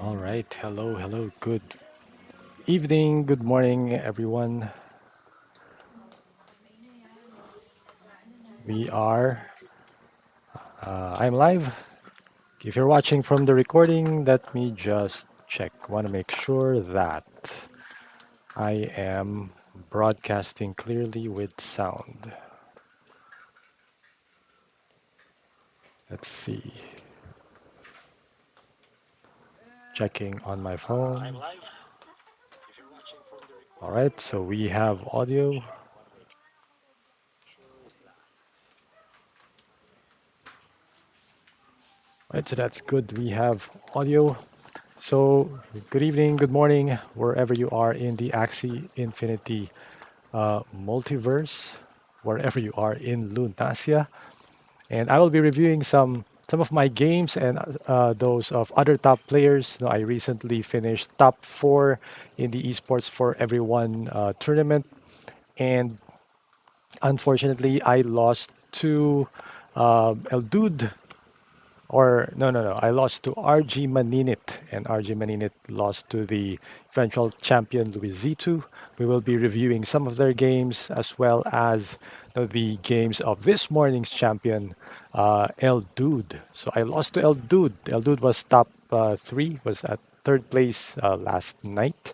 All right. Hello. Good evening, good morning, everyone. We are, I'm live. If you're watching from the recording, let me just check. Want to make sure that I am broadcasting clearly with sound. Let's see. Checking on my phone. All right. So we have audio. Right. So that's good. We have audio. So, good evening, good morning, wherever you are in the Axie Infinity multiverse, wherever you are in Lunasia. And I will be reviewing some of my games and those of other top players. I recently finished top four in the Esports for Everyone tournament, and unfortunately, I lost to Eldood or no. I lost to RG Maninit, and RG Maninit lost to the eventual champion Luizitoo. We will be reviewing some of their games as well as the games of this morning's champion, Eldood. So I lost to Eldood. Eldood was top three, was at third place last night,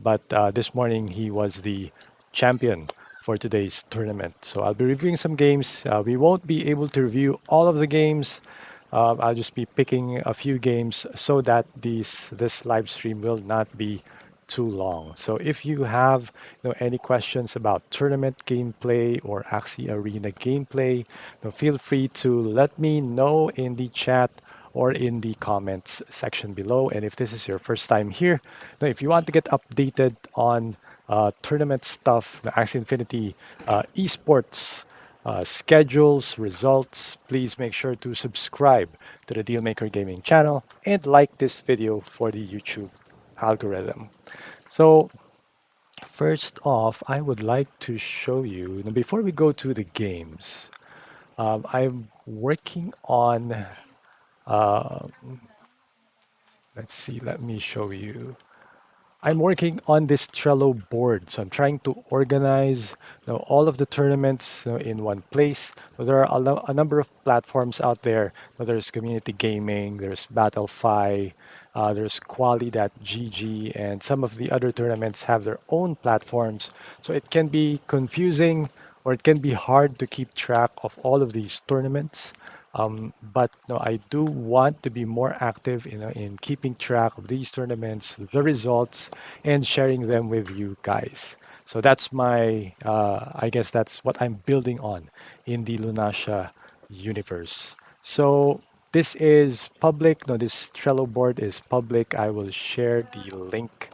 but this morning he was the champion for today's tournament. So I'll be reviewing some games. We won't be able to review all of the games. I'll just be picking a few games so that this live stream will not be too long. So if you have any questions about tournament gameplay or Axie Arena gameplay, feel free to let me know in the chat or in the comments section below. And if this is your first time here, if you want to get updated on tournament stuff, the Axie Infinity esports schedules, results, please make sure to subscribe to the Dealmaker Gaming channel and like this video for the YouTube algorithm. So first off, I would like to show you, before we go to the games, I'm working on, uh, let's see, let me show you. I'm working on this Trello board, so I'm trying to organize all of the tournaments in one place. So there are a number of platforms out there. There's Community Gaming, there's Battlefy, there's Quali.gg, and some of the other tournaments have their own platforms. So it can be confusing or it can be hard to keep track of all of these tournaments. But no, I do want to be more active in keeping track of these tournaments, the results, and sharing them with you guys. So that's I guess that's what I'm building on in the Lunasha universe. So this is public. No, this Trello board is public. I will share the link.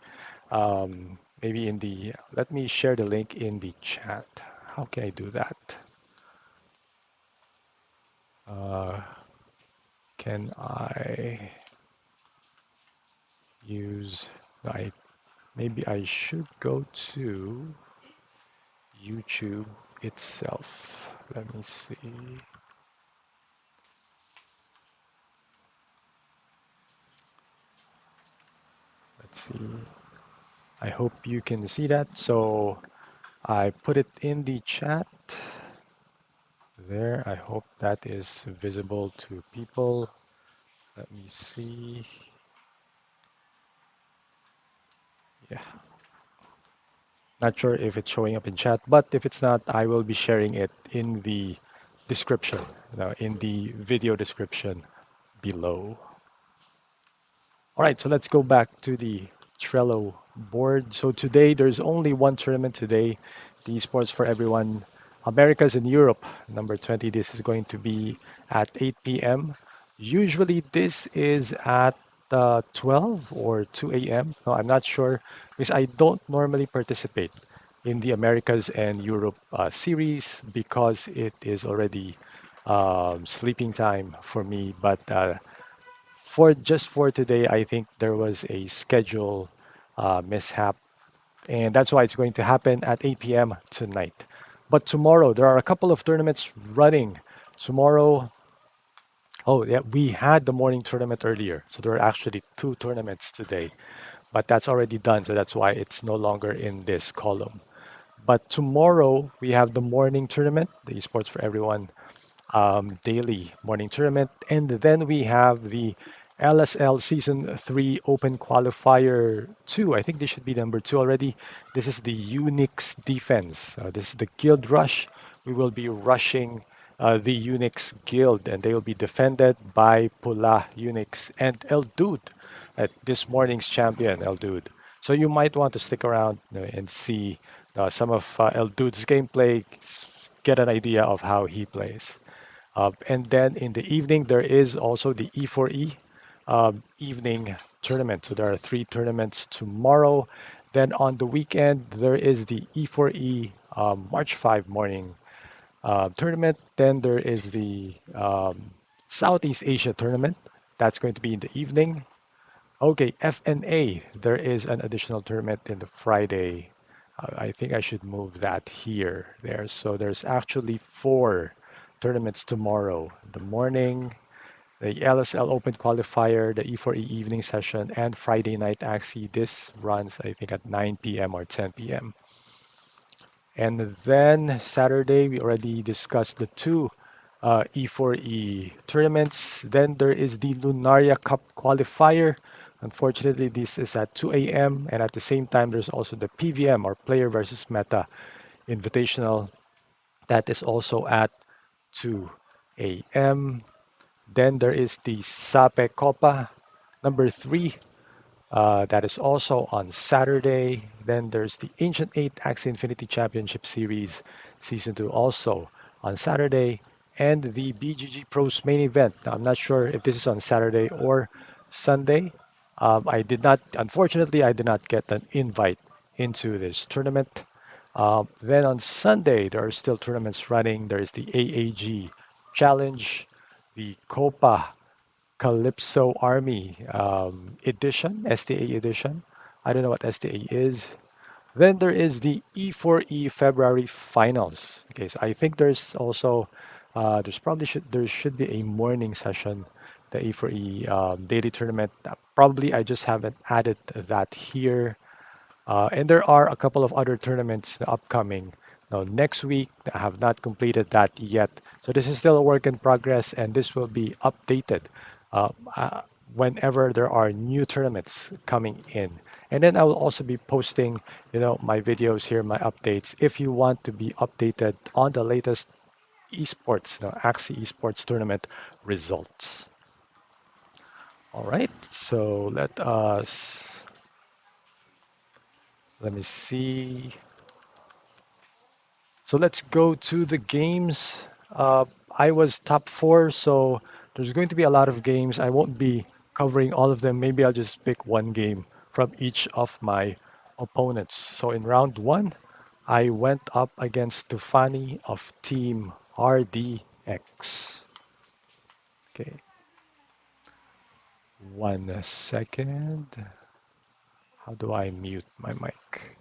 Maybe let me share the link in the chat. How can I do that? Uh, can I use, I maybe I should go to YouTube itself. Let me see. Let's see. I hope you can see that. So I put it in the chat there. I hope that is visible to people. Let me see. Yeah. Not sure if it's showing up in chat, but if it's not, I will be sharing it in the description, in the video description below. All right, so let's go back to the Trello board. So today, there's only one tournament today, the Esports for Everyone Americas and Europe, number 20. This is going to be at 8 p.m. Usually, this is at 12 or 2 a.m. No, I'm not sure because I don't normally participate in the Americas and Europe series because it is already sleeping time for me. But for today, I think there was a schedule mishap, and that's why it's going to happen at 8 p.m. tonight. But tomorrow, there are a couple of tournaments running. Tomorrow, Oh, yeah, we had the morning tournament earlier. So there are actually two tournaments today, but that's already done. So that's why it's no longer in this column. But tomorrow we have the morning tournament, the Esports for Everyone daily morning tournament. And then we have the LSL Season 3 Open Qualifier 2. I think this should be number 2 already. This is the Unix defense. This is the Guild Rush. We will be rushing the Unix Guild, and they will be defended by Pula, Unix, and Eldood, this morning's champion, Eldood. So you might want to stick around, and see some of Eldood's gameplay, get an idea of how he plays. And then in the evening, there is also the E4E evening tournament. So there are three tournaments tomorrow. Then on the weekend, there is the E4E March 5 morning tournament. Then there is the Southeast Asia tournament. That's going to be in the evening. Okay, FNA, there is an additional tournament in the Friday. I think I should move that here, there. So there's actually four tournaments tomorrow. The morning, the LSL Open Qualifier, the E4E evening session, and Friday Night Axie. This runs, I think, at 9 p.m. or 10 p.m. And then Saturday, we already discussed the two E4E tournaments. Then there is the Lunaria Cup qualifier. Unfortunately, this is at 2 a.m. And at the same time, there's also the PVM, or Player versus Meta Invitational. That is also at 2 a.m. Then there is the Sape Copa number 3. That is also on Saturday. Then there's the Ancient 8 Axie Infinity Championship Series Season 2 also on Saturday. And the BGG Pros main event. Now, I'm not sure if this is on Saturday or Sunday. I did not, unfortunately, I did not get an invite into this tournament. Then on Sunday, there are still tournaments running. There is the AAG Challenge, the Copa Calypso Army edition, STA edition. I don't know what STA is. Then there is the E4E February finals. Okay, so I think there's also there should be a morning session, the E4E daily tournament. Probably I just haven't added that here. And there are a couple of other tournaments upcoming. Now, next week, I have not completed that yet. So this is still a work in progress, and this will be updated uh, uh, whenever there are new tournaments coming in. And then I will also be posting, my videos here, my updates. If you want to be updated on the latest esports, Axie Esports tournament results. All right, so let me see. So let's go to the games. I was top 4, so there's going to be a lot of games. I won't be covering all of them. Maybe I'll just pick one game from each of my opponents. So in round 1, I went up against Tufani of Team RDX. Okay, 1 second. How do I mute my mic?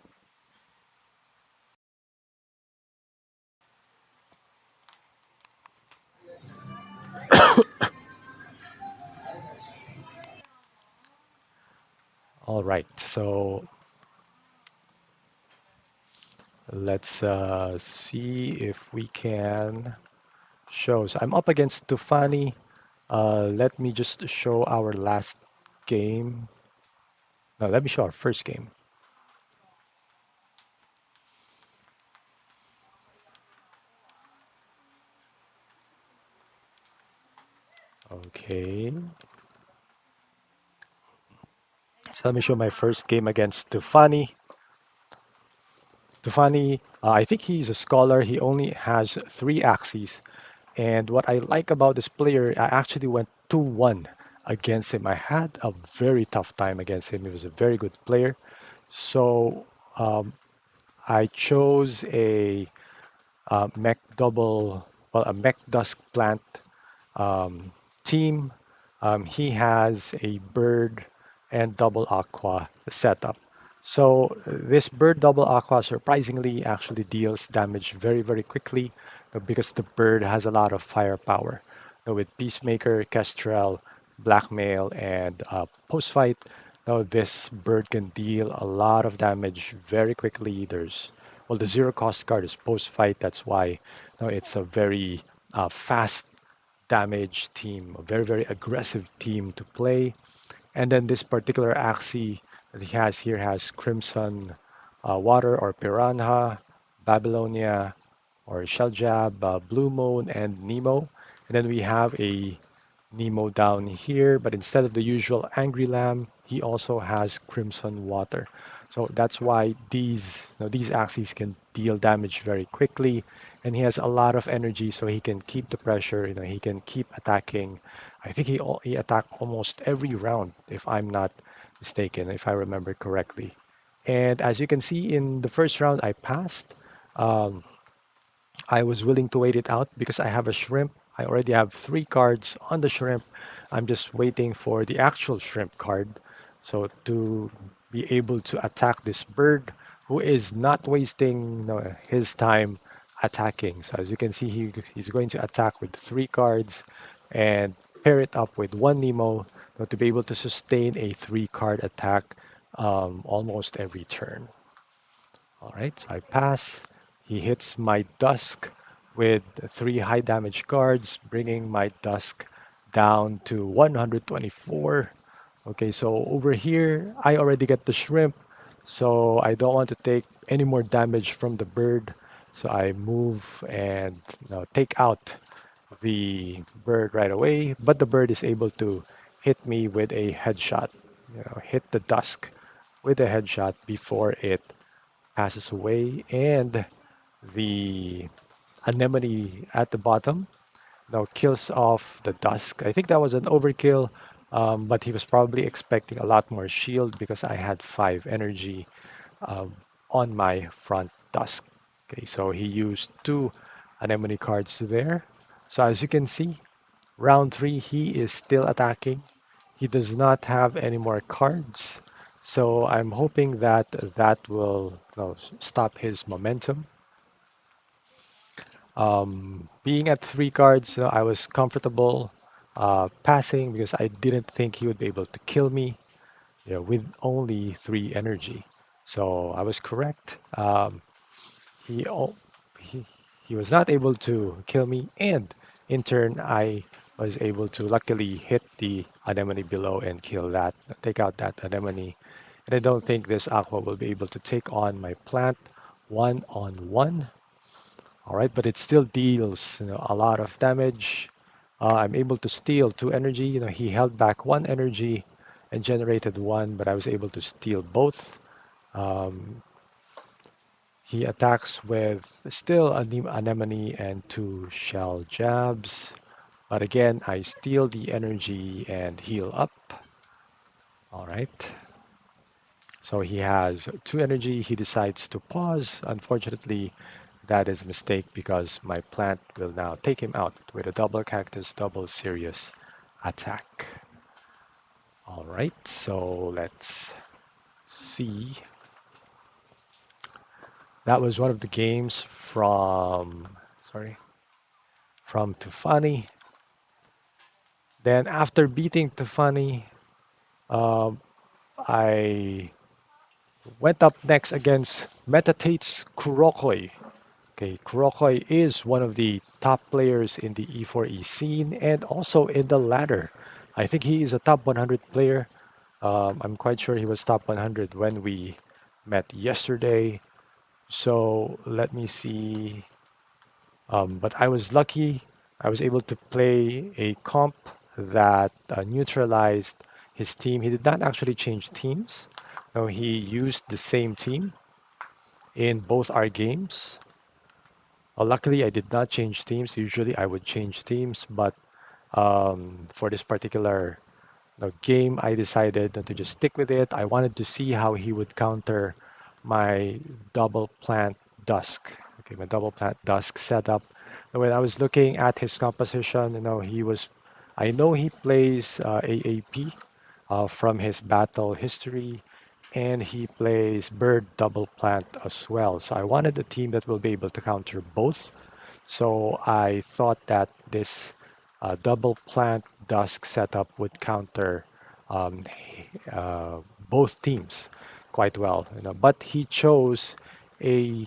All right, so let's see if we can show. So I'm up against Tufani. Let me just show our last game. No, let me show our first game. Okay. So let me show my first game against Tufani. Tufani, I think he's a scholar. He only has 3 axes. And what I like about this player, I actually went 2-1 against him. I had a very tough time against him. He was a very good player. So I chose a mech double, well, a mech dusk plant um, team. He has a bird and double aqua setup. So this bird double aqua surprisingly actually deals damage very, very quickly because the bird has a lot of firepower. with Peacemaker, Kestrel, Blackmail, and post-fight, this bird can deal a lot of damage very quickly. Well, the zero cost card is post-fight. That's why it's a very fast damage team, a very, very aggressive team to play. And then this particular Axie that he has here has Crimson Water or Piranha, Babylonia or Shell Jab, Blue Moon, and Nemo. And then we have a Nemo down here, but instead of the usual Angry Lamb, he also has Crimson Water. So that's why these Axies can deal damage very quickly, and he has a lot of energy, so he can keep the pressure. He can keep attacking. I think he attacked almost every round, if I'm not mistaken, if I remember correctly. And as you can see in the first round, I passed. Um, I was willing to wait it out because I have a shrimp. I already have 3 cards on the shrimp. I'm just waiting for the actual shrimp card. So to be able to attack this bird who is not wasting his time attacking. So as you can see, he's going to attack with 3 cards and pair it up with one Nemo to be able to sustain a 3 card attack almost every turn. All right, so I pass. He hits my Dusk with 3 high damage cards, bringing my Dusk down to 124. Okay, so over here, I already get the Shrimp, so I don't want to take any more damage from the bird. So I move and take out the bird right away, but the bird is able to hit me with a headshot. Hit the Dusk with a headshot before it passes away, and the anemone at the bottom now kills off the Dusk. I think that was an overkill, but he was probably expecting a lot more shield because I had 5 energy um, on my front Dusk. Okay, so he used 2 anemone cards there. So as you can see, round 3 he is still attacking. He does not have any more cards. So I'm hoping that that will stop his momentum. Being at 3 cards, I was comfortable passing because I didn't think he would be able to kill me with only 3 energy. So I was correct. He, al- he he was not able to kill me, and in turn I was able to luckily hit the anemone below and kill that, take out that anemone. And I don't think this aqua will be able to take on my plant 1-on-1. All right, but it still deals a lot of damage. I'm able to steal 2 energy. He held back 1 energy and generated one, but I was able to steal both. Um, he attacks with still anemone and 2 shell jabs. But again, I steal the energy and heal up. All right. So he has 2 energy. He decides to pause. Unfortunately, that is a mistake because my plant will now take him out with a double cactus, double serious attack. All right, so let's see. That was one of the games from Tufani. Then after beating Tufani, um, I went up next against Metatate's Kurokoi. Okay, Kurokoi is one of the top players in the E4E scene and also in the ladder. I think he is a top 100 player. I'm quite sure he was top 100 when we met yesterday. So let me see. But I was lucky. I was able to play a comp that neutralized his team. He did not actually change teams. No, he used the same team in both our games. Luckily, I did not change teams. Usually, I would change teams, but for this particular game, I decided to just stick with it. I wanted to see how he would counter my double plant dusk. Okay, my double plant dusk setup. And when I was looking at his composition, I know he plays AAP from his battle history, and he plays bird double plant as well. So I wanted a team that will be able to counter both. So I thought that this double plant dusk setup would counter um, uh, both teams quite well. But he chose a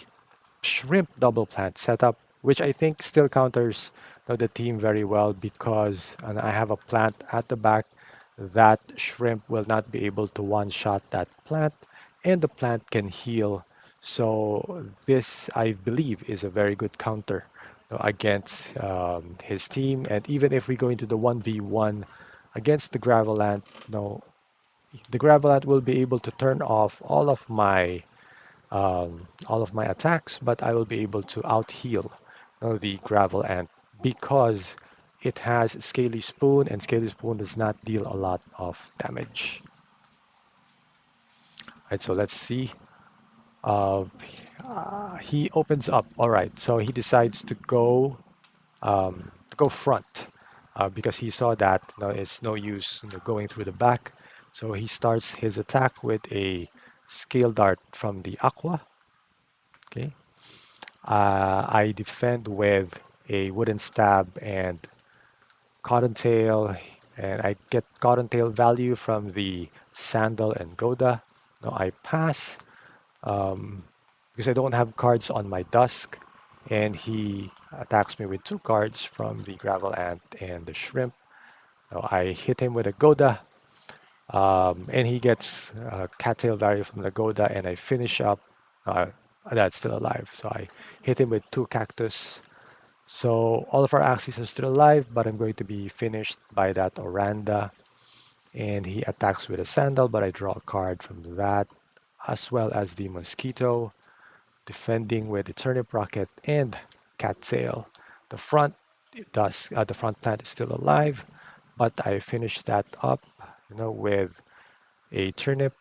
shrimp double plant setup, which I think still counters the team very well because and I have a plant at the back. That shrimp will not be able to one shot that plant, and the plant can heal. So this, I believe, is a very good counter against his team. And even if we go into the 1v1 against the gravel ant, the gravel ant will be able to turn off all of my attacks, but I will be able to out heal the gravel ant because it has Scaly Spoon, and Scaly Spoon does not deal a lot of damage. Right, so let's see. Uh, he opens up. All right, so he decides to go front because he saw that it's no use going through the back. So he starts his attack with a scale dart from the Aqua. Okay, I defend with a wooden stab and cottontail, and I get cottontail value from the sandal and Goda. Now I pass because I don't have cards on my dusk, and he attacks me with two cards from the gravel ant and the shrimp. Now I hit him with a Goda, and he gets cattail value from the Goda, and I finish up. Uh, that's still alive, so I hit him with two cactus. So all of our axes are still alive, but I'm going to be finished by that Oranda. And he attacks with a sandal, but I draw a card from that, as well as the mosquito, defending with the turnip rocket and cattail. The front the front plant is still alive, but I finished that up, with a turnip,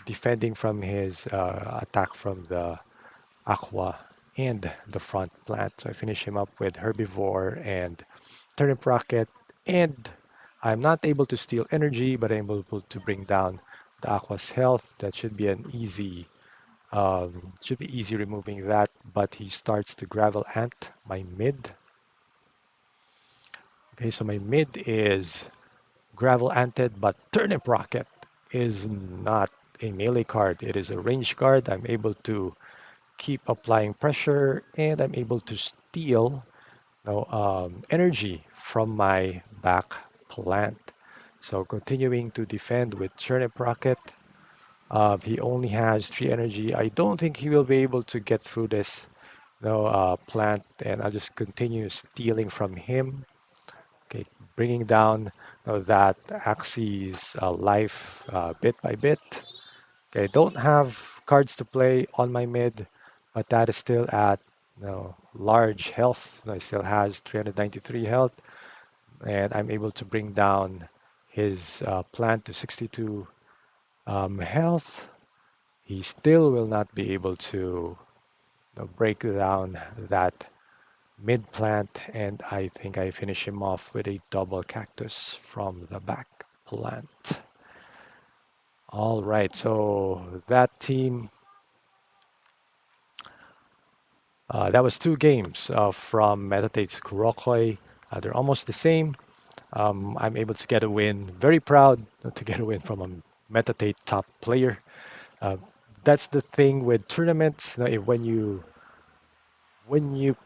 defending from his attack from the aqua and the front plant. So I finish him up with herbivore and turnip rocket, and I'm not able to steal energy, but I'm able to bring down the aqua's health. That should be easy removing that. But he starts to gravel ant my mid. Okay, so my mid is gravel anted, but turnip rocket is not a melee card. It is a range card. I'm able to keep applying pressure, and I'm able to steal energy from my back plant. So continuing to defend with Turnip Rocket. He only has 3 energy. I don't think he will be able to get through this plant, and I'll just continue stealing from him. Okay, bringing down that Axie's life bit by bit. Okay, don't have cards to play on my mid, but that is still at large health. It still has 393 health, and I'm able to bring down his plant to 62 health. He still will not be able to break down that mid plant, and I think I finish him off with a double cactus from the back plant. All right, so that team, that was 2 games from Metatate's Kurokoi. They're almost the same. I'm able to get a win. Very proud to get a win from a Metatate top player. Uh, that's the thing with tournaments. When you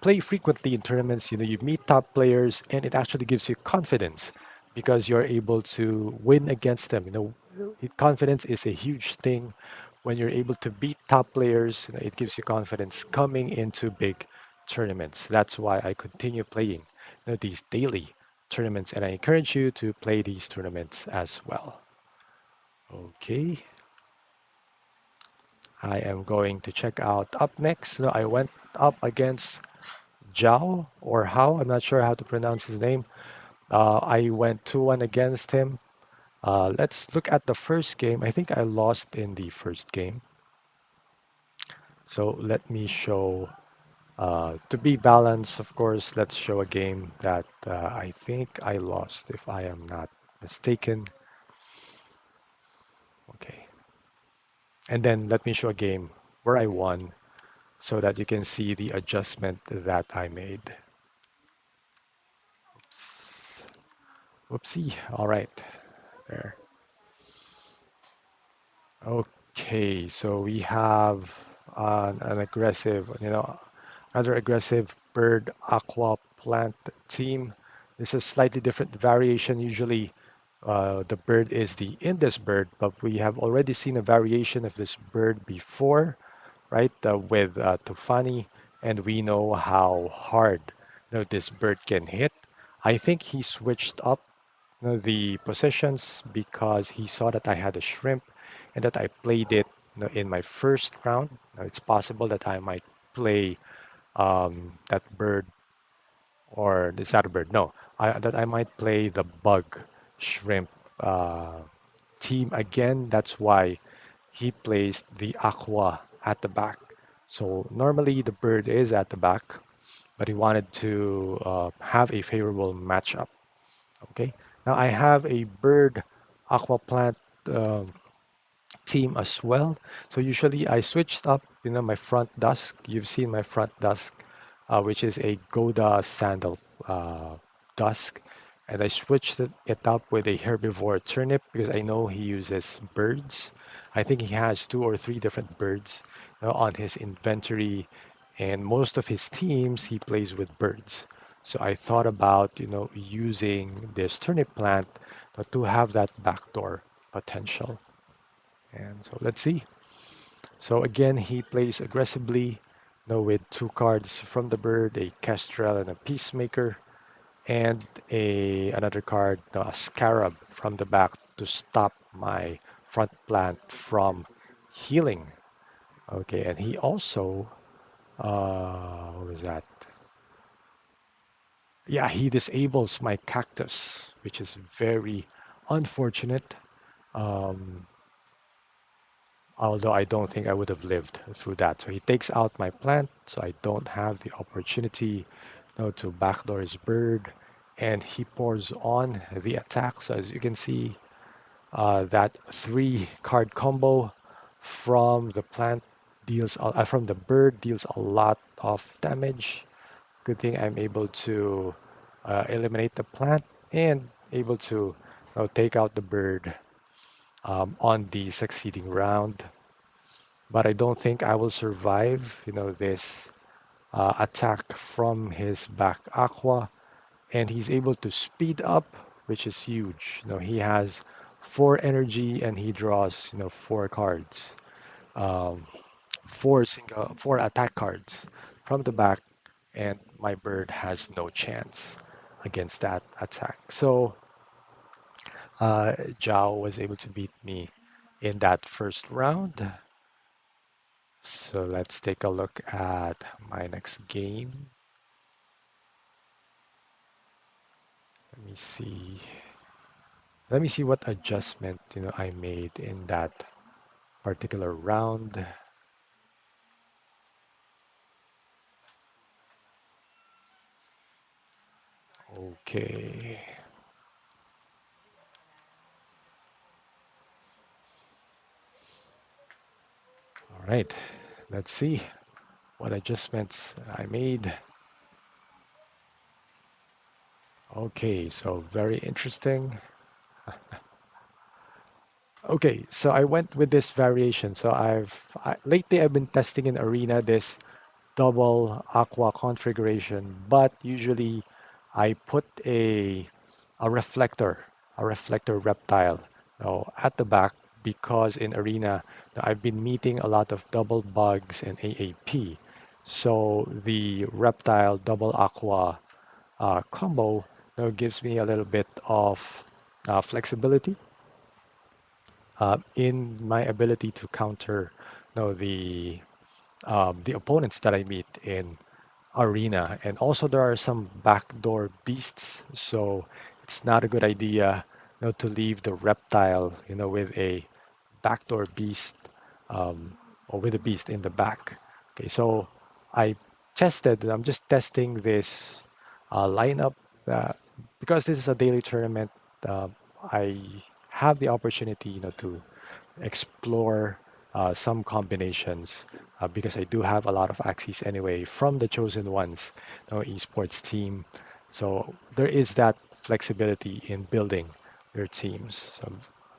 play frequently in tournaments, you meet top players, and it actually gives you confidence because you're able to win against them. Confidence is a huge thing. When you're able to beat top players, it gives you confidence coming into big tournaments. That's why I continue playing these daily tournaments, and I encourage you to play these tournaments as well. Okay, I am going to check out up next. I went up against Zhao or Hao. I'm not sure how to pronounce his name. I went 2-1 against him. Let's look at the first game. I think I lost in the first game. So let me show, to be balanced, of course, let's show a game that I think I lost, if I am not mistaken. Okay. And then let me show a game where I won so that you can see the adjustment that I made. Whoopsie. All right. There. Okay, so we have an aggressive, rather aggressive bird aqua plant team. This is slightly different variation. Usually, the bird is the Indus bird, but we have already seen a variation of this bird before, right? With Tufani, and we know how hard, this bird can hit. I think he switched up, the positions because he saw that I had a shrimp and that I played it, in my first round. Now, it's possible that I might play that bird, or is that a bird? No, that I might play the bug shrimp uh, team again. That's why he placed the aqua at the back. So normally the bird is at the back, but he wanted to have a favorable matchup. Okay. Now I have a bird aqua plant um team as well. So usually I switched up, my front dusk. You've seen my front dusk, which is a Goda sandal uh, dusk. And I switched it up with a herbivore turnip because I know he uses birds. I think he has two or three different birds, on his inventory, and most of his teams he plays with birds. So I thought about, using this turnip plant, to have that backdoor potential. And so let's see. So again, he plays aggressively, with two cards from the bird, a Kestrel and a Peacemaker, and a another card, a Scarab from the back to stop my front plant from healing. Okay, and he also, what was that? Yeah, he disables my cactus, which is very unfortunate. Um, Although I don't think I would have lived through that. So he takes out my plant, so I don't have the opportunity, to backdoor his bird, and he pours on the attack. So as you can see, that three card combo from the plant from the bird deals a lot of damage. Good thing I'm able to eliminate the plant and able to, take out the bird on the succeeding round, but I don't think I will survive, this attack from his back aqua. And he's able to speed up, which is huge. He has four energy and he draws, four cards, um, four attack cards from the back, and my bird has no chance against that attack. So Zhao was able to beat me in that first round. So let's take a look at my next game. Let me see. Let me see what adjustment, I made in that particular round. Okay. All right. Let's see what adjustments I made. Okay, so very interesting. Okay, so I went with this variation. So lately I've been testing in Arena this double aqua configuration, but usually I put a reflector reptile, at the back because in Arena I've been meeting a lot of double bugs and AAP. So the reptile double aqua combo, gives me a little bit of flexibility in my ability to counter, the opponents that I meet in arena. And also there are some backdoor beasts, so it's not a good idea, to leave the reptile, with a backdoor beast, or with a beast in the back. Okay, so I I'm just testing this lineup, uh, because this is a daily tournament. Uh, I have the opportunity, to explore some combinations, because I do have a lot of Axies anyway from the chosen ones, esports team. So there is that flexibility in building your teams. So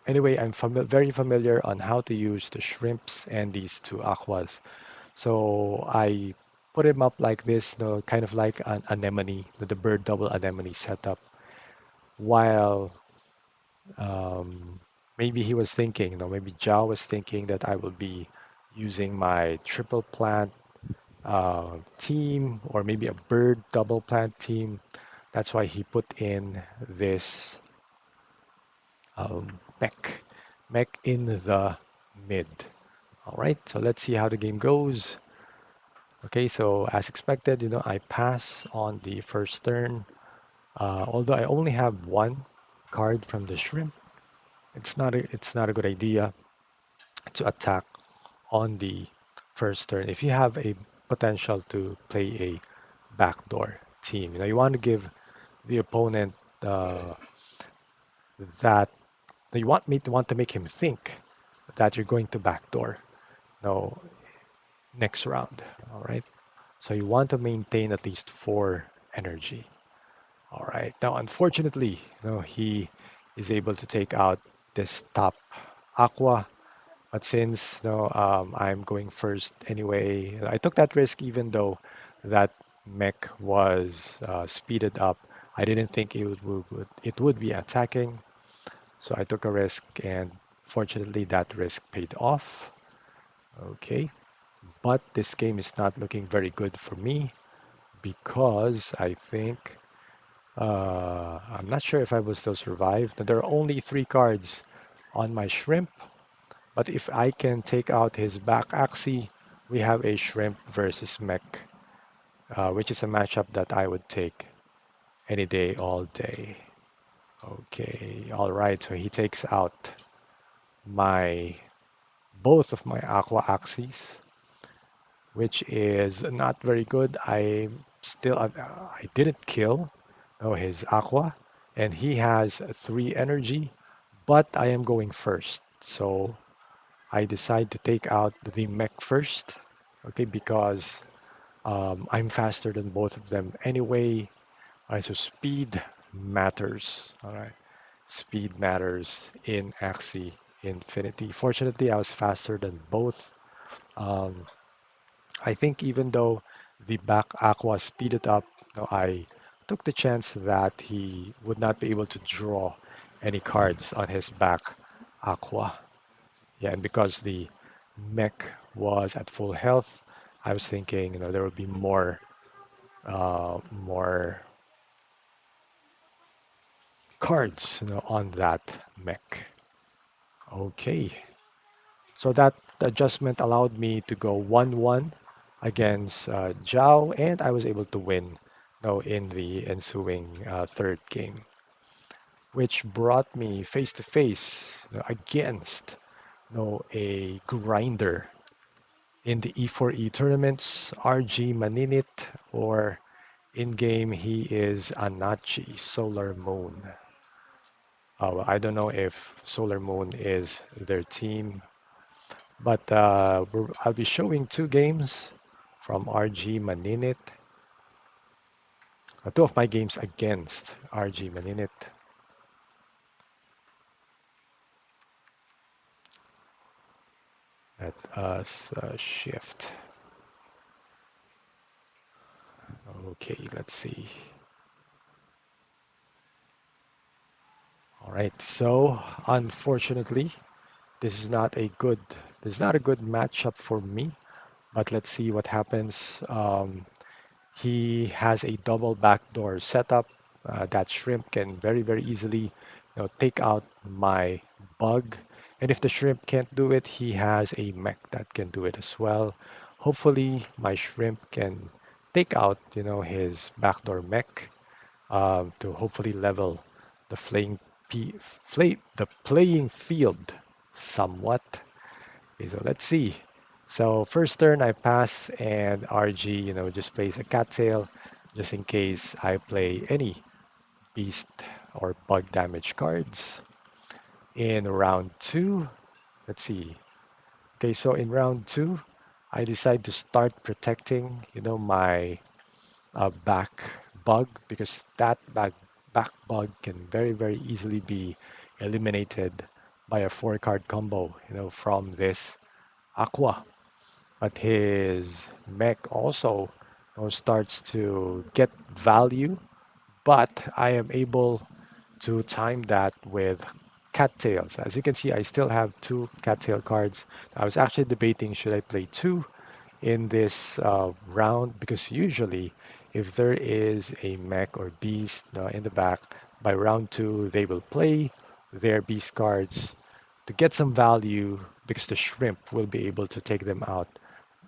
anyway, I'm very familiar on how to use the shrimps and these two aquas. So I put him up like this, kind of like an anemone, the bird double anemone setup, while maybe he was thinking, maybe Jao was thinking that I will be using my triple plant team or maybe a bird double plant team. That's why he put in this mech, mech in the mid. All right, so let's see how the game goes. Okay, so as expected, I pass on the first turn. Although I only have one card from the shrimp, it's not a good idea to attack on the first turn. If you have a potential to play a backdoor team, you want to give the opponent uh, that you want to make him think that you're going to backdoor. No, next round. All right. So you want to maintain at least four energy. All right. Now, unfortunately, he is able to take out this top aqua. But since I'm going first anyway, I took that risk even though that mech was speeded up. I didn't think it would be attacking, so I took a risk, and fortunately that risk paid off. Okay, but this game is not looking very good for me because I think I'm not sure if I will still survive. There are only three cards on my shrimp, but if I can take out his back axie, we have a shrimp versus mech, which is a matchup that I would take any day, all day. Okay, all right. So he takes out my both of my aqua axes, which is not very good. I didn't kill his aqua, and he has three energy, but I am going first. So I decide to take out the mech first, okay, because I'm faster than both of them anyway. All right, so speed matters. All right, speed matters in Axie Infinity. Fortunately, I was faster than both. Um, I think even though the back aqua speeded up, I took the chance that he would not be able to draw any cards on his back aqua. Yeah, and because the mech was at full health, I was thinking, there would be more cards, on that mech. Okay, so that adjustment allowed me to go 1-1 against Zhao, and I was able to win, in the ensuing third game, which brought me face to face against, a grinder in the E4E tournaments, RG Maninit, or in game he is Anachi Solar Moon. I don't know if Solar Moon is their team, but I'll be showing two games from RG Maninit. Two of my games against RG Maninit. Let us shift. Okay, let's see. All right, so unfortunately, this is not a good this is not a good matchup for me. But let's see what happens. He has a double backdoor setup. That shrimp can very, very easily, take out my bug. And if the shrimp can't do it, he has a mech that can do it as well. Hopefully, my shrimp can take out, his backdoor mech to hopefully level the the playing field somewhat. Okay, so let's see. So first turn I pass and RG, just plays a cattail just in case I play any beast or bug damage cards. In round two, let's see. Okay, so in round two, I decide to start protecting, my back bug because that back bug can very easily be eliminated by a four-card combo, from this Aqua. But his mech also starts to get value, but I am able to time that with cattails. As you can see, I still have two cattail cards. I was actually debating should I play two in this round, because usually if there is a mech or beast in the back, by round two they will play their beast cards to get some value, because the shrimp will be able to take them out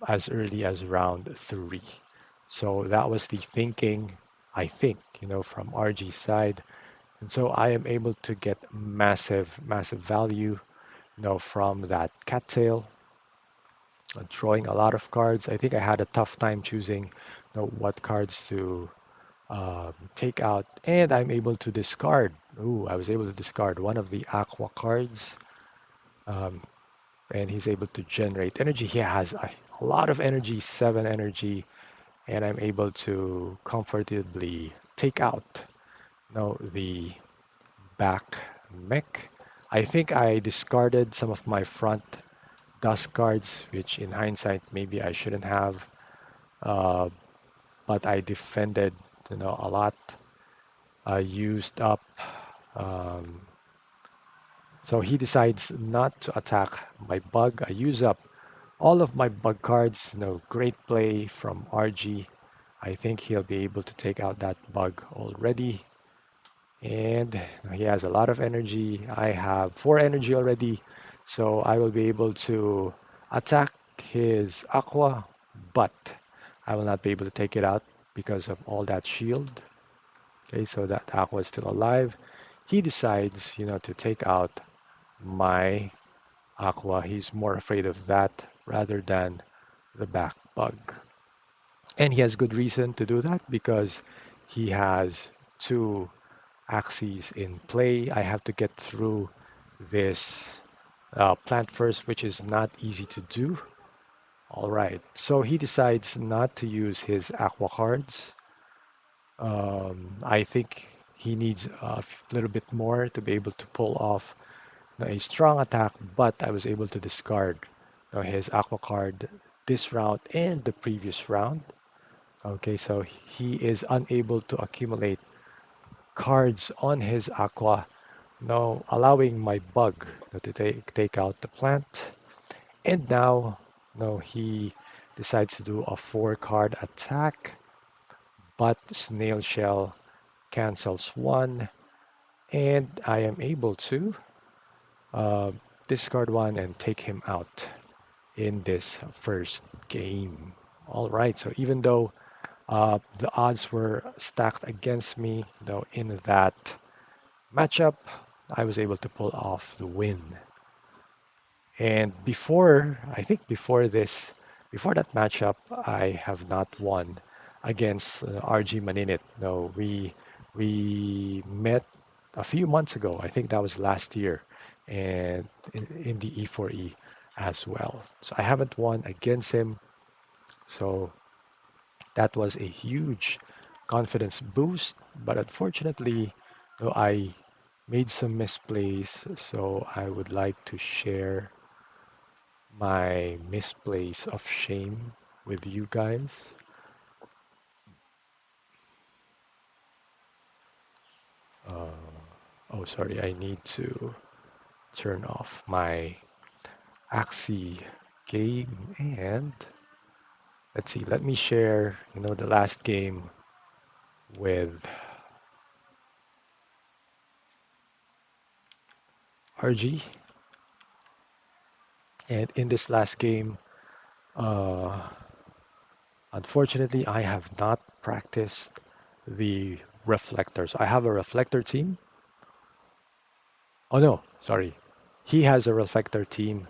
as early as round three. So that was the thinking, I think, from RG's side. And so I am able to get massive value, from that cattail, drawing a lot of cards. I think I had a tough time choosing, what cards to take out, and I'm able to discard. Ooh, I was able to discard one of the aqua cards, um, and he's able to generate energy. He has a lot of energy, 7 energy, and I'm able to comfortably take out, the back mech. I think I discarded some of my front dust cards, which in hindsight maybe I shouldn't have, uh, but I defended, a lot. I used up. Um, so he decides not to attack my bug. I use up all of my bug cards. Great play from RG. I think he'll be able to take out that bug already. And he has a lot of energy. I have 4 energy already, so I will be able to attack his aqua, but I will not be able to take it out because of all that shield. Okay, so that aqua is still alive. He decides, to take out my aqua. He's more afraid of that rather than the back bug. And he has good reason to do that, because he has two axes in play. I have to get through this plant first, which is not easy to do. All right, so he decides not to use his aqua cards. I think he needs a little bit more to be able to pull off, a strong attack, but I was able to discard, his aqua card this round and the previous round. Okay, so he is unable to accumulate cards on his aqua, allowing my bug, to take out the plant. And now, he decides to do a 4-card attack, but snail shell cancels one, and I am able to uh, discard one and take him out in this first game. All right, so even though the odds were stacked against me, in that matchup, I was able to pull off the win. And I think before that matchup, I have not won against RG Maninit. No, we met a few months ago. I think that was last year, and in the E4E as well. So I haven't won against him. So that was a huge confidence boost. But unfortunately, I made some misplays. So I would like to share my misplays of shame with you guys. Oh, sorry, I need to turn off my Axie game, and let's see, let me share, the last game with RG. And in this last game, uh, unfortunately, I have not practiced the reflectors. I have a reflector team. Oh no, sorry. He has a reflector team,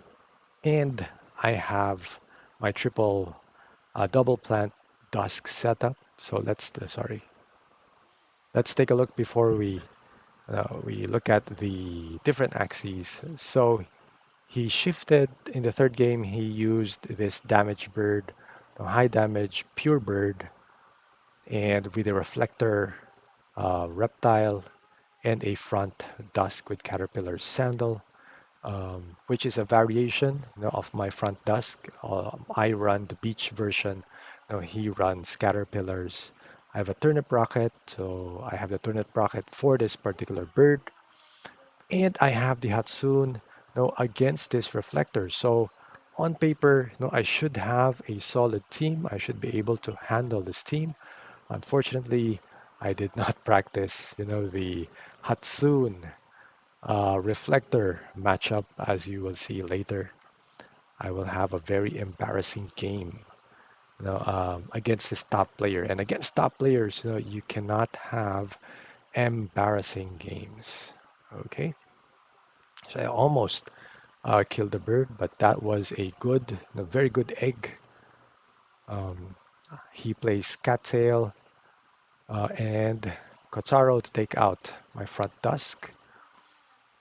and I have my triple double plant dusk setup. So let's take a look before we look at the different axes. So he shifted in the third game. He used this damage bird, the high damage pure bird, and with a reflector reptile. and a front dusk with caterpillar sandal, which is a variation, of my front dusk. I run the beach version. He runs caterpillars. I have a turnip rocket, so I have the turnip rocket for this particular bird, and I have the Hatsun, against this reflector. So on paper, I should have a solid team. I should be able to handle this team. Unfortunately, I did not practice, the Hatsun reflector matchup, as you will see later. I will have a very embarrassing game, against this top player. And against top players, you cannot have embarrassing games. Okay, so I almost killed the bird, but that was a very good egg. Um, he plays cattail and Kotaro to take out my front dusk,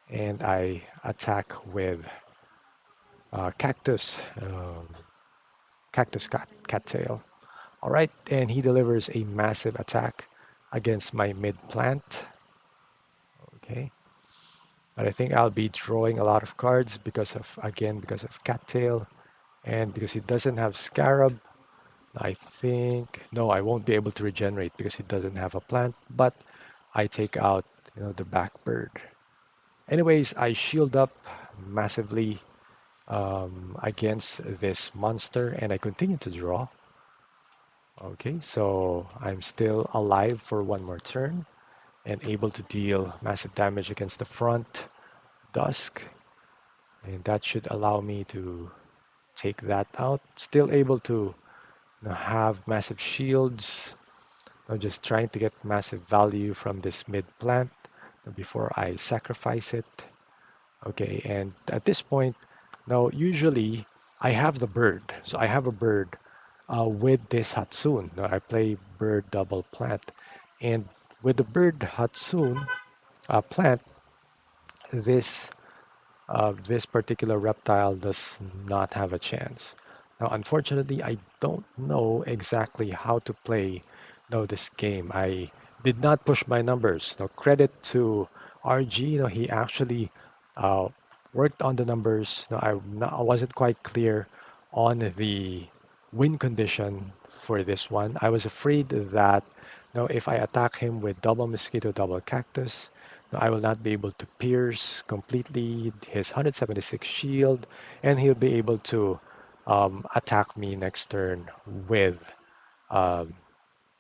and I attack with cactus cattail. All right, and he delivers a massive attack against my mid plant. Okay, but I think I'll be drawing a lot of cards because of cattail, and because he doesn't have scarab. I think no, I won't be able to regenerate because he doesn't have a plant. But I take out, the back bird. Anyways, I shield up massively against this monster, and I continue to draw. Okay, so I'm still alive for one more turn and able to deal massive damage against the front dusk, and that should allow me to take that out. Still able to, have massive shields. I'm just trying to get massive value from this mid plant before I sacrifice it. Okay, and at this point, now usually I have the bird. So I have a bird with this Hatsune. Now I play bird double plant. And with the bird Hatsune plant, this this particular reptile does not have a chance. Now, unfortunately, I don't know exactly how to play, this game. I did not push my numbers. Now, credit to RG. He actually uh, worked on the numbers. Now, I wasn't quite clear on the win condition for this one. I was afraid that, if I attack him with double mosquito, double cactus, I will not be able to pierce completely his 176 shield, and he'll be able to attack me next turn with um,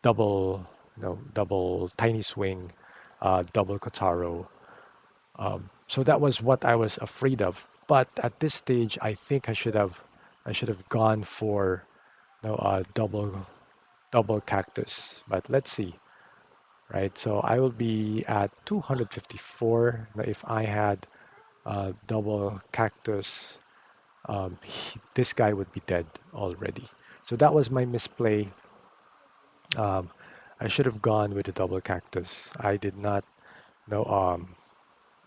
double tiny swing, double Kotaro. So that was what I was afraid of. But at this stage, I think I should have gone for, double cactus. But let's see. Right? So I will be at 254. Now, if I had double cactus, this guy would be dead already. So that was my misplay. Um, I should have gone with the double cactus. I did not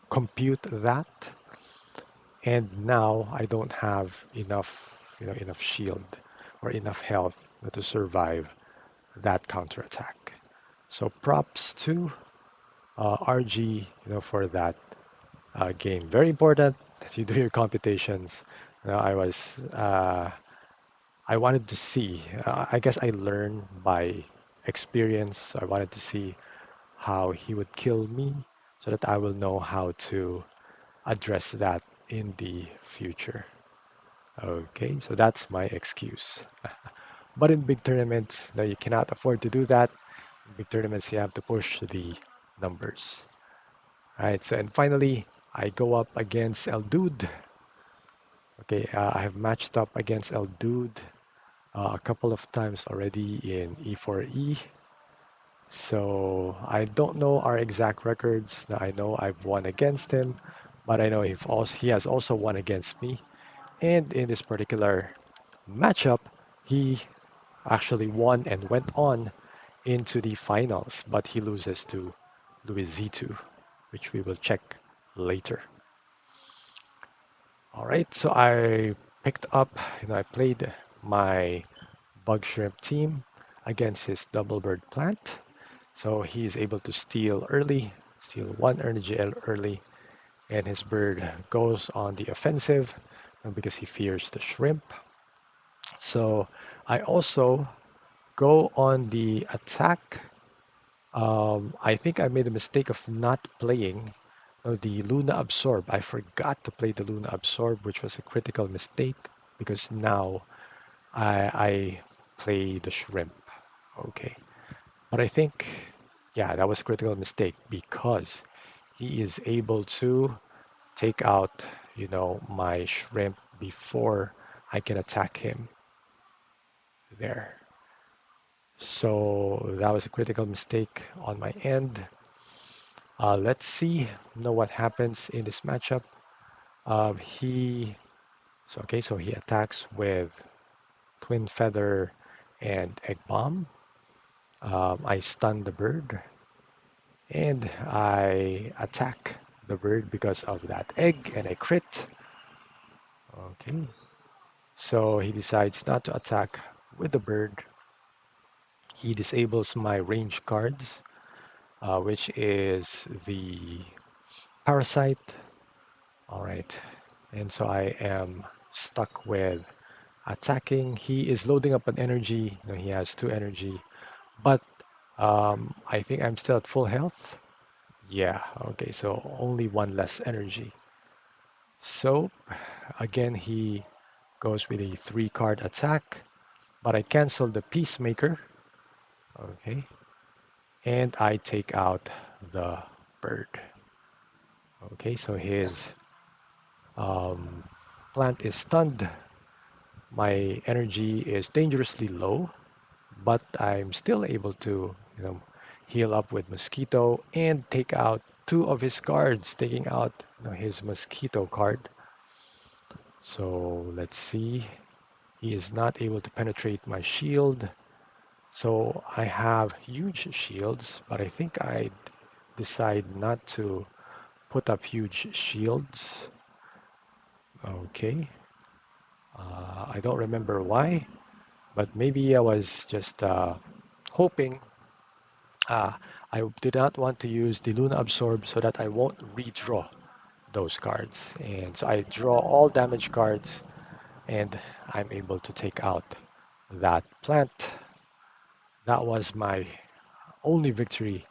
compute that, and now I don't have enough shield or enough health to survive that counterattack. So props to RG, for that game. Very important that you do your computations. I wanted to see. I guess I learned by experience. So I wanted to see how he would kill me, so that I will know how to address that in the future. Okay, so that's my excuse. But in big tournaments, no, you cannot afford to do that. In big tournaments, you have to push the numbers. All right, so and finally, I go up against Eldood. Okay, I have matched up against Eldood a couple of times already in E4E. So I don't know our exact records. Now, I know I've won against him, but I know he has also won against me. And in this particular matchup, he actually won and went on into the finals, but he loses to Luizitoo, which we will check later. All right, so I picked up, I played my bug shrimp team against his double bird plant. So he's able to steal early. steal one energy early, and his bird goes on the offensive because he fears the shrimp. So I also go on the attack. I think I made a mistake of not playing the Luna Absorb. I forgot to play the Luna Absorb, which was a critical mistake because now I play the shrimp. Okay. But I think, yeah, that was a critical mistake because he is able to take out, my shrimp before I can attack him there. So that was a critical mistake on my end. Let's see, what happens in this matchup. He so okay, so he attacks with Twin Feather and Egg Bomb. I stun the bird and I attack the bird because of that egg and I crit. Okay, so he decides not to attack with the bird. He disables my range cards, which is the Parasite. All right, and so I am stuck with attacking. He is loading up an energy. He has two energy, but I think I'm still at full health. Yeah, okay, so only one less energy. So again, he goes with a three card attack, but I cancel the Peacemaker. Okay, and I take out the bird. Okay, so his um, plant is stunned. My energy is dangerously low, but I'm still able to, heal up with Mosquito and take out two of his cards, taking out his Mosquito card. So let's see. He is not able to penetrate my shield. So I have huge shields, but I think I decide not to put up huge shields. Okay. I don't remember why, but maybe I was just hoping. I did not want to use the Luna Absorb so that I won't redraw those cards. And so I draw all damage cards and I'm able to take out that plant. That was my only victory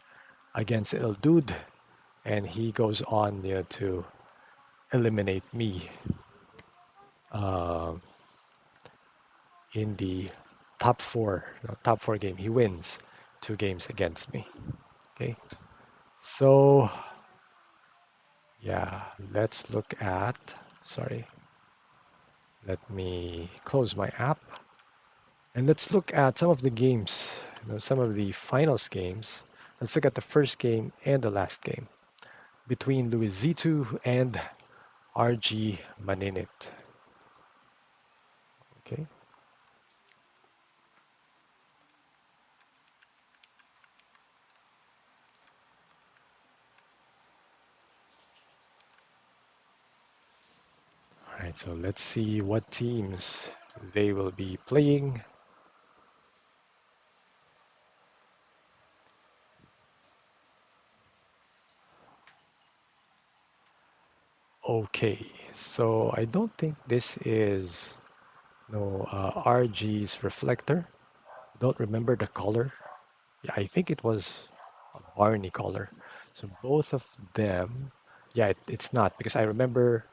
against Eldood, and he goes on to eliminate me uh, in the top four game. He wins two games against me. Okay, so yeah, let's look at. Sorry, let me close my app and let's look at some of the games. Some of the finals games. Let's look at the first game and the last game between Luizitoo and RG Maninit. Okay. All right, so let's see what teams they will be playing. Okay, so I don't think this is RG's reflector. Don't remember the color. Yeah, I think it was a Barney color. So both of them, yeah, it's not because I remember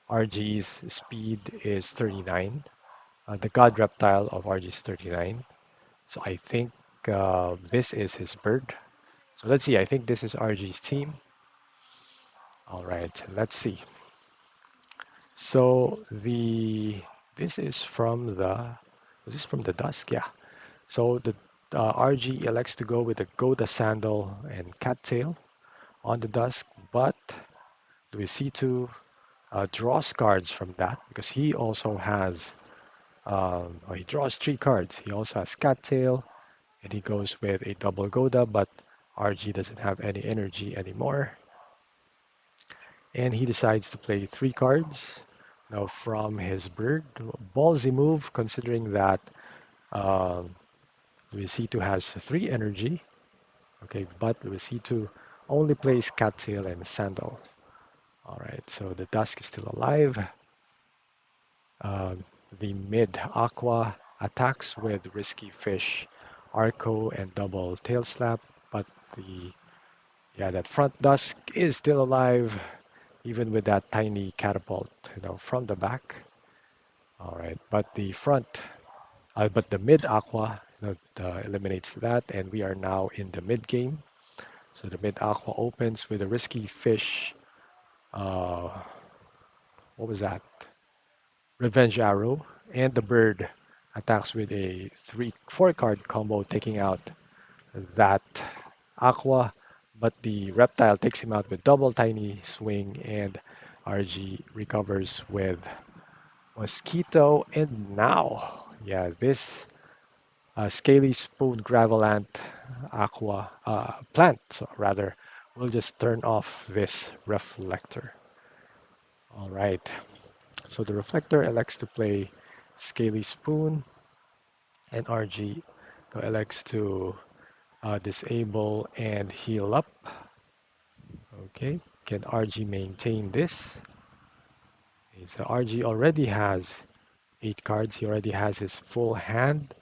RG's speed is 39. The God Reptile of RG is 39. So I think this is his bird. So let's see. I think this is RG's team. All right, let's see. So this is from the was this from the dusk? Yeah. So the RG elects to go with the Goda Sandal and Cattail on the dusk, but Luizitoo draws cards from that because he also has he draws three cards. He also has Cattail, and he goes with a double Goda, but RG doesn't have any energy anymore. And he decides to play three cards now from his bird. Ballsy move, considering that um, Luizitoo has three energy. Okay, but Luizitoo only plays Cattail and Sandal. All right, so the Dusk is still alive. Um, the mid Aqua attacks with Risky Fish, Arco, and double Tail Slap, but the that front Dusk is still alive, even with that tiny catapult, from the back. All right, but the mid Aqua eliminates that, and we are now in the mid game. So the mid Aqua opens with a Risky Fish. Uh, what was that? Revenge Arrow, and the bird attacks with a 4 card combo, taking out that Aqua, but the reptile takes him out with double tiny swing, and RG recovers with Mosquito, and now, this Scaly Spoon Gravelant Aqua plant, so rather, will just turn off this reflector. All right, so the reflector elects to play Scaly Spoon, and RG elects to disable and heal up. Okay, can RG maintain this? Okay, so RG already has 8 cards. He already has his full hand.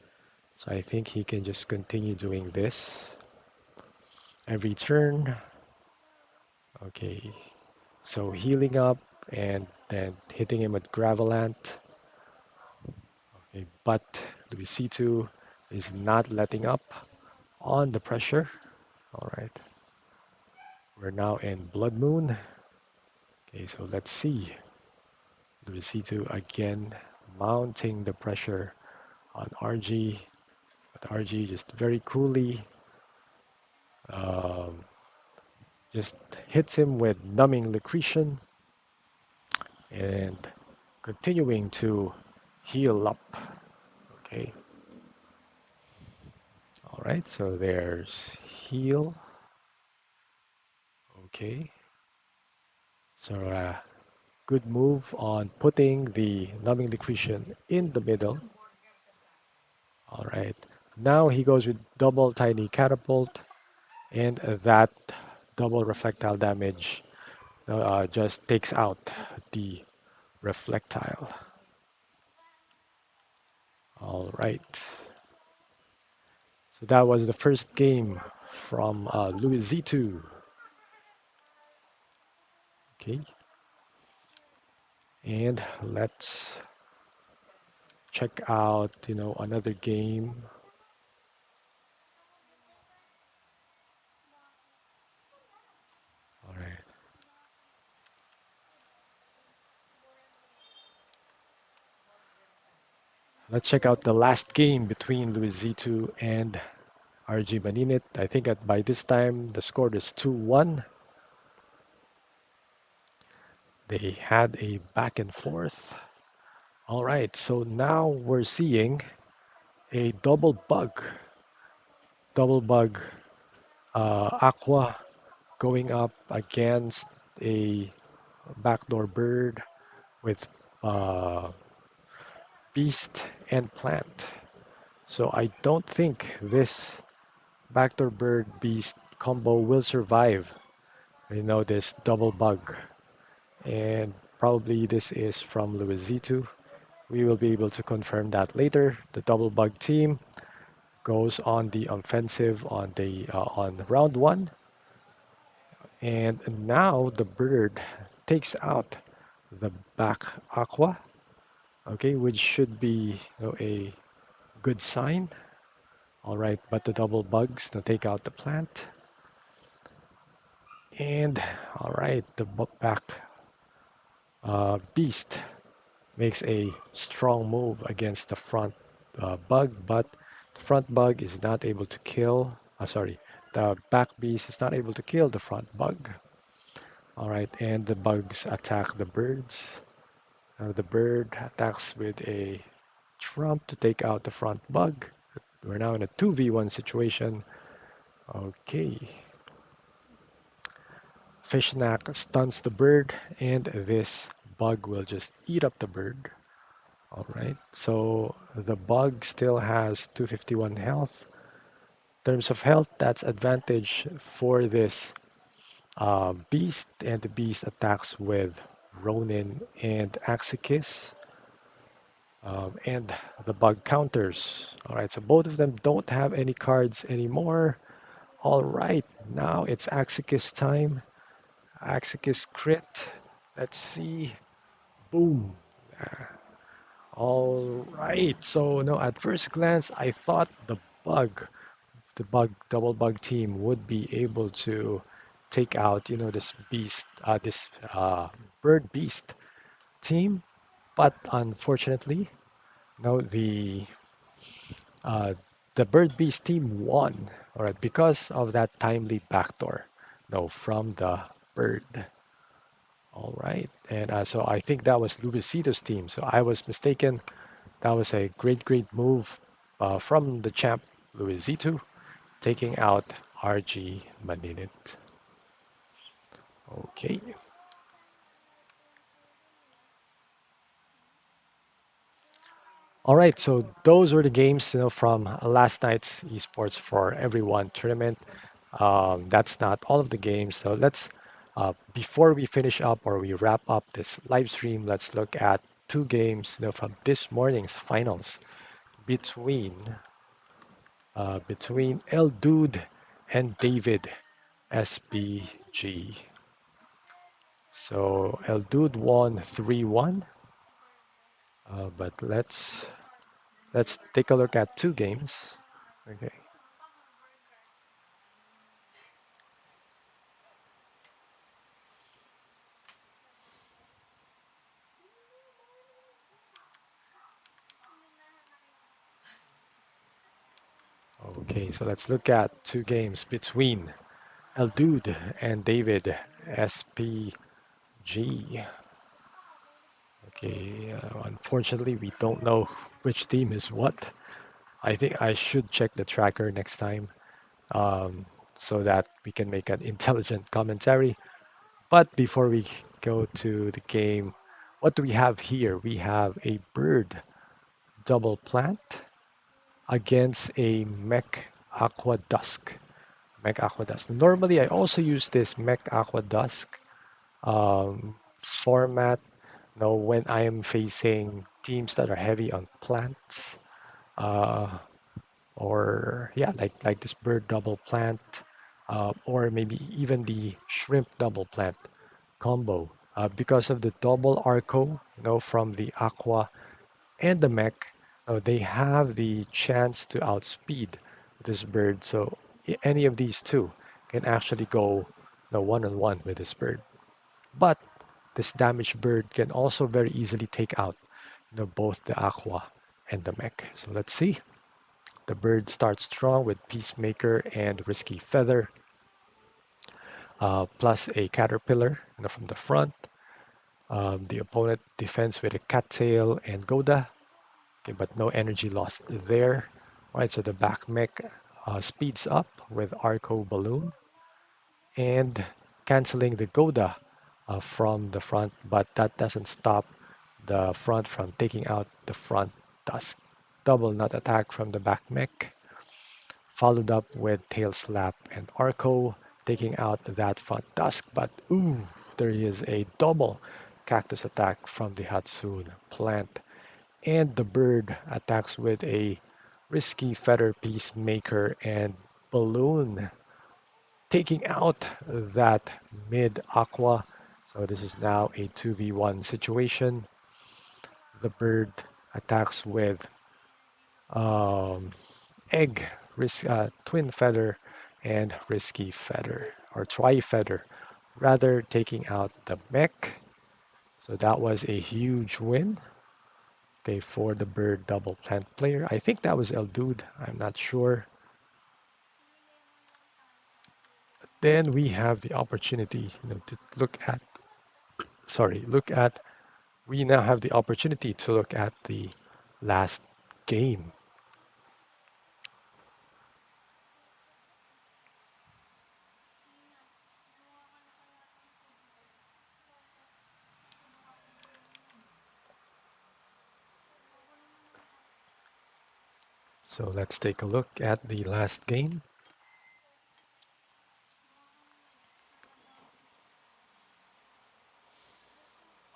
So I think he can just continue doing this every turn. Okay, so healing up and then hitting him with Gravelant. Okay, but Luizitoo is not letting up on the pressure. All right, we're now in Blood Moon. Okay, so let's see. Luizitoo again mounting the pressure on RG, but RG just very coolly um, just hits him with Numbing Liquidation and continuing to heal up. Okay, all right, so there's heal. Okay, so good move on putting the Numbing Liquidation in the middle. All right, now he goes with double tiny catapult, and that double reflectile damage just takes out the reflectile. All right. So that was the first game from Luizitoo. Okay. And let's check out, another game. All right. Let's check out the last game between Luizitoo and RG Maninit. I think by this time the score is 2-1. They had a back and forth. All right, so now we're seeing a double bug Aqua going up against a backdoor bird with uh, beast and plant. So I don't think this backdoor bird beast combo will survive. This double bug. And probably this is from Luizitoo. We will be able to confirm that later. The double bug team goes on the offensive on round 1, and now the bird takes out the back aqua. Okay, which should be a good sign. All right, but the double bugs to take out the plant. And all right, the back beast makes a strong move against the front bug, but the front bug is not able to kill. Sorry, the back beast is not able to kill the front bug. All right, and the bugs attack the birds. The bird attacks with a trump to take out the front bug. We're now in a 2v1 situation. Okay. Fishknack stuns the bird, and this bug will just eat up the bird. All right, so the bug still has 251 health. In terms of health, that's advantage for this Beast, and the Beast attacks with Ronin and Axikis, and the bug counters. All right, so both of them don't have any cards anymore. All right, now it's Axikis time. Axikis crit. Let's see. Boom. All right. So no, at first glance, I thought the double bug team would be able to take out, this beast, this bird beast team, but unfortunately, no, uh, the bird beast team won. All right, because of that timely backdoor, no, from the bird. All right, and so I think that was Luizitoo's team. So I was mistaken. That was a great move from the champ Luizitoo, taking out RG Maninit. Okay. All right, so those were the games, from last night's Esports for Everyone tournament. That's not all of the games. So before we finish up or we wrap up this live stream, let's look at two games, from this morning's finals between between Eldood and David SBG. So Eldood won 3-1, but let's take a look at two games. Okay. Okay, so let's look at two games between Eldood and David SPG. Okay, unfortunately, we don't know which team is what. I think I should check the tracker next time, um, so that we can make an intelligent commentary. But before we go to the game, what do we have here? We have a bird double plant against a mech aqua dusk. Mech aqua dusk. Normally, I also use this mech aqua dusk format. When I am facing teams that are heavy on plants, uh, or yeah, like this bird double plant, or maybe even the shrimp double plant combo. Because of the double arco, from the aqua and the mech, they have the chance to outspeed this bird. So any of these two can actually go one-on-one with this bird. But this damaged bird can also very easily take out both the aqua and the mech. So let's see. The bird starts strong with Peacemaker and Risky Feather, plus a Caterpillar from the front. The opponent defends with a Cattail and Goda, okay, but no energy lost there. All right, so the back mech speeds up with Arco Balloon and canceling the Goda from the front, but that doesn't stop the front from taking out the front Tusk. Double nut attack from the back mech, followed up with Tail Slap and Arco, taking out that front Tusk. But ooh, there is a double Cactus attack from the Hatsune plant. And the bird attacks with a Risky Feather Peacemaker and Balloon, taking out that mid Aqua. So this is now a 2v1 situation. The bird attacks with um, Egg, Twin Feather, and Risky Feather, or Tri Feather, rather taking out the mech. So that was a huge win, okay, for the bird double plant player. I think that was Eldood, I'm not sure. Then we have the opportunity, to look at, we now have the opportunity to look at the last game. So let's take a look at the last game.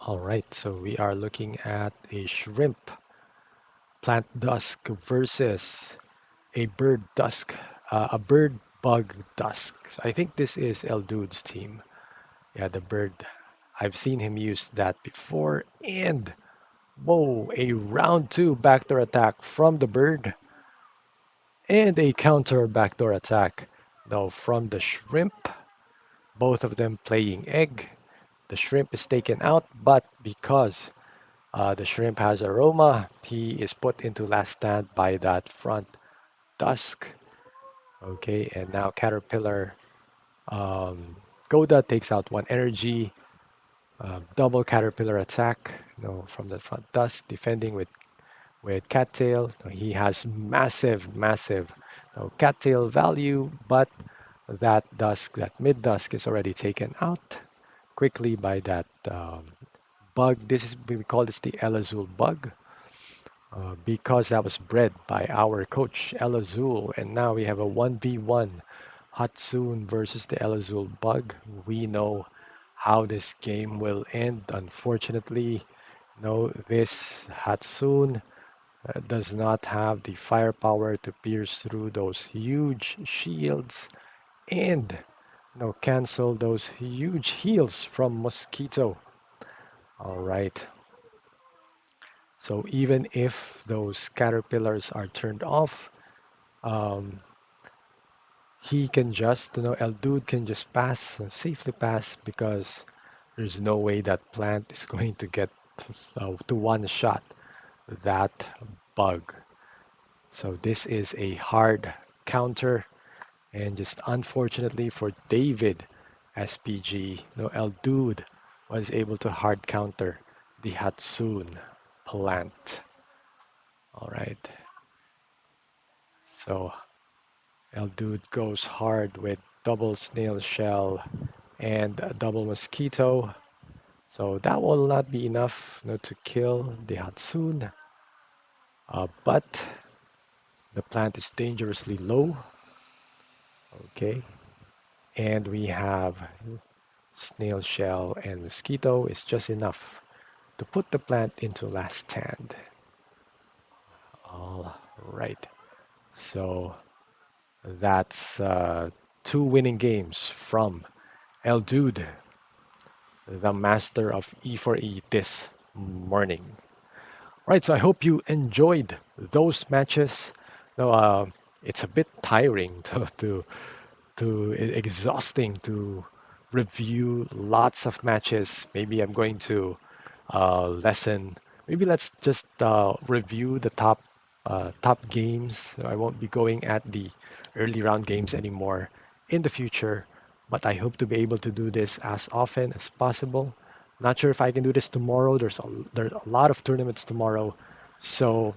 All right, so we are looking at a shrimp plant dusk versus a bird dusk, a bird bug dusk. So I think this is Eldood's team. Yeah, the bird. I've seen him use that before. And whoa, a round two backdoor attack from the bird and a counter backdoor attack. Now from the shrimp, both of them playing egg. The shrimp is taken out, but because the shrimp has aroma, he is put into last stand by that front dusk. Okay, and now Caterpillar um, Goda takes out one energy, double Caterpillar attack, from the front dusk, defending with Cattail. He has massive Cattail value, but that dusk, that mid dusk, is already taken out quickly by that bug. This is we call this the Elazul bug. Because that was bred by our coach Elazul, and now we have a 1v1 Hatsune versus the Elazul bug. We know how this game will end. Unfortunately, no, this Hatsune does not have the firepower to pierce through those huge shields and cancel those huge heals from Mosquito. All right. So even if those caterpillars are turned off, um, he can just, Eldood can just pass, safely pass, because there's no way that plant is going to get to one shot that bug. So this is a hard counter, and just unfortunately for David SPG, Eldood was able to hard counter the Hatsune plant. All right, so Eldood goes hard with double snail shell and a double mosquito. So that will not be enough to kill the Hatsune. But the plant is dangerously low. Okay. And we have snail shell and mosquito is just enough to put the plant into last stand. All right. So that's two winning games from Eldood, the master of E4E this morning. Right, so I hope you enjoyed those matches. No, it's a bit tiring exhausting to review lots of matches. Maybe I'm going to lesson. Maybe let's just review the top games. I won't be going at the early round games anymore in the future, but I hope to be able to do this as often as possible. Not sure if I can do this tomorrow. There's a lot of tournaments tomorrow, so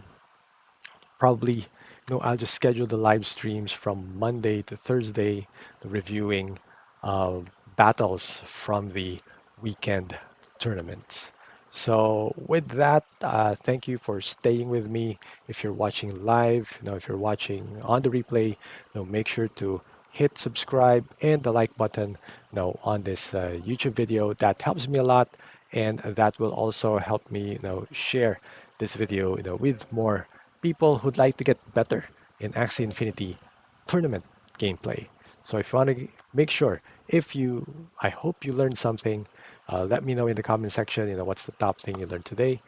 probably I'll just schedule the live streams from Monday to Thursday, reviewing uh, battles from the weekend tournaments. So with that, thank you for staying with me. If you're watching live, if you're watching on the replay, make sure to hit subscribe and the like button on this YouTube video. That helps me a lot, and that will also help me share this video with more people who'd like to get better in Axie Infinity tournament gameplay. So if you want to make sure, I hope you learned something. Let me know in the comment section, what's the top thing you learned today.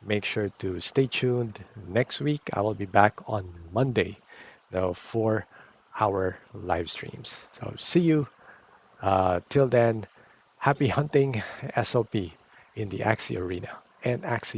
Make sure to stay tuned. Next week, I will be back on Monday, for our live streams. So see you. Till then, happy hunting SOP in the Axie arena and Axie